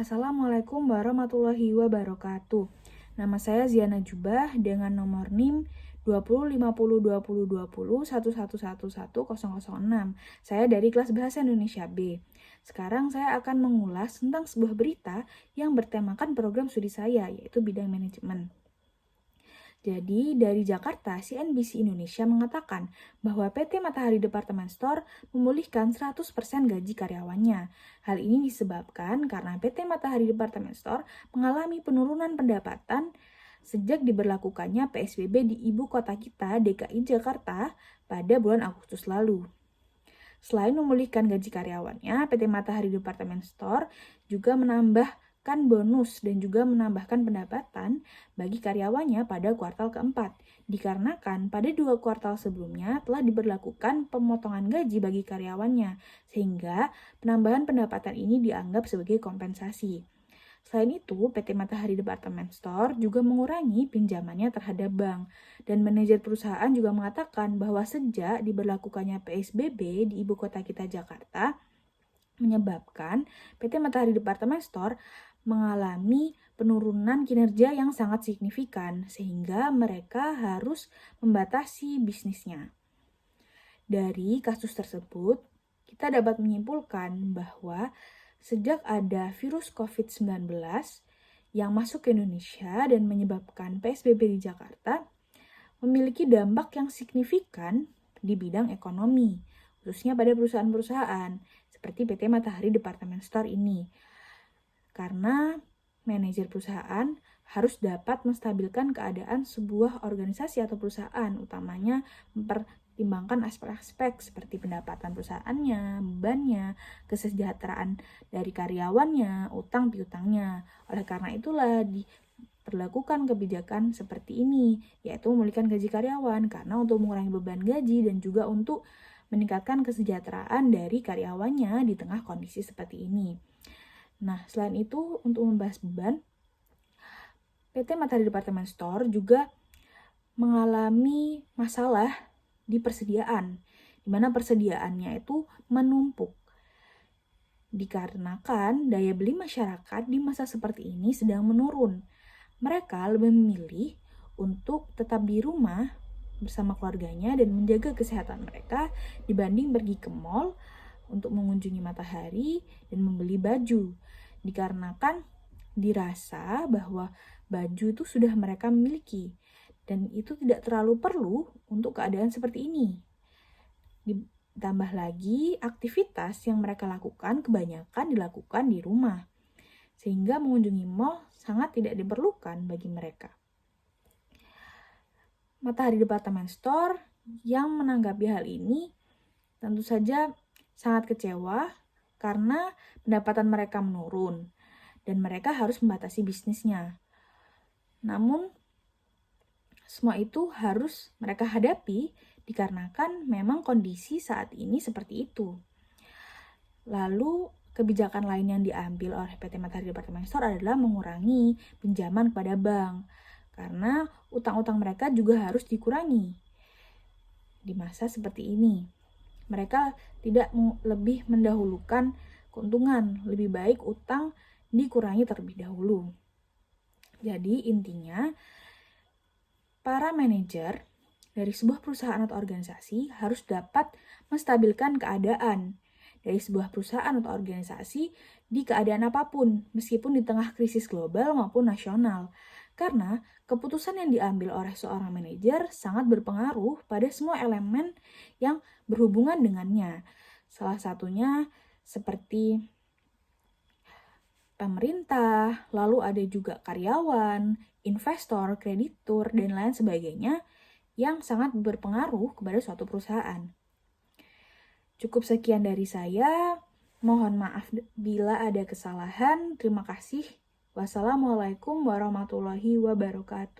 Assalamualaikum warahmatullahi wabarakatuh. Nama saya Ziana Jubah dengan nomor NIM 2050202011111006. Saya dari kelas Bahasa Indonesia B. Sekarang saya akan mengulas tentang sebuah berita yang bertemakan program studi saya, yaitu bidang manajemen. Jadi, dari Jakarta, CNBC Indonesia mengatakan bahwa PT Matahari Department Store memulihkan 100% gaji karyawannya. Hal ini disebabkan karena PT Matahari Department Store mengalami penurunan pendapatan sejak diberlakukannya PSBB di ibu kota kita, DKI Jakarta, pada bulan Agustus lalu. Selain memulihkan gaji karyawannya, PT Matahari Department Store juga menambahkan bonus dan juga menambahkan pendapatan bagi karyawannya pada kuartal keempat. Dikarenakan pada 2 kuartal sebelumnya telah diberlakukan pemotongan gaji bagi karyawannya, sehingga penambahan pendapatan ini dianggap sebagai kompensasi. Selain itu, PT Matahari Department Store juga mengurangi pinjamannya terhadap bank. Dan manajer perusahaan juga mengatakan bahwa sejak diberlakukannya PSBB di ibu kota kita Jakarta, menyebabkan PT Matahari Department Store mengalami penurunan kinerja yang sangat signifikan, sehingga mereka harus membatasi bisnisnya. Dari kasus tersebut, kita dapat menyimpulkan bahwa sejak ada virus COVID-19 yang masuk ke Indonesia dan menyebabkan PSBB di Jakarta, memiliki dampak yang signifikan di bidang ekonomi, khususnya pada perusahaan-perusahaan seperti PT Matahari Department Store ini. Karena manajer perusahaan harus dapat menstabilkan keadaan sebuah organisasi atau perusahaan, utamanya mempertimbangkan aspek-aspek seperti pendapatan perusahaannya, bebannya, kesejahteraan dari karyawannya, utang piutangnya. Oleh karena itulah diperlakukan kebijakan seperti ini, yaitu memulihkan gaji karyawan karena untuk mengurangi beban gaji dan juga untuk meningkatkan kesejahteraan dari karyawannya di tengah kondisi seperti ini. Nah, selain itu, untuk membahas beban, PT Matahari Department Store juga mengalami masalah di persediaan, di mana persediaannya itu menumpuk. Dikarenakan daya beli masyarakat di masa seperti ini sedang menurun. Mereka lebih memilih untuk tetap di rumah bersama keluarganya dan menjaga kesehatan mereka dibanding pergi ke mall untuk mengunjungi Matahari dan membeli baju. Dikarenakan dirasa bahwa baju itu sudah mereka miliki dan itu tidak terlalu perlu untuk keadaan seperti ini. Ditambah lagi aktivitas yang mereka lakukan kebanyakan dilakukan di rumah, sehingga mengunjungi mall sangat tidak diperlukan bagi mereka. Matahari Department Store yang menanggapi hal ini tentu saja sangat kecewa karena pendapatan mereka menurun dan mereka harus membatasi bisnisnya. Namun, semua itu harus mereka hadapi dikarenakan memang kondisi saat ini seperti itu. Lalu, kebijakan lain yang diambil oleh PT Matahari Department Store adalah mengurangi pinjaman kepada bank, karena utang-utang mereka juga harus dikurangi di masa seperti ini. Mereka tidak lebih mendahulukan keuntungan, lebih baik utang dikurangi terlebih dahulu. Jadi intinya, para manajer dari sebuah perusahaan atau organisasi harus dapat menstabilkan keadaan dari sebuah perusahaan atau organisasi di keadaan apapun, meskipun di tengah krisis global maupun nasional. Karena keputusan yang diambil oleh seorang manajer sangat berpengaruh pada semua elemen yang berhubungan dengannya. Salah satunya seperti pemerintah, lalu ada juga karyawan, investor, kreditur, dan lain sebagainya yang sangat berpengaruh kepada suatu perusahaan. Cukup sekian dari saya. Mohon maaf bila ada kesalahan. Terima kasih. Wassalamualaikum warahmatullahi wabarakatuh.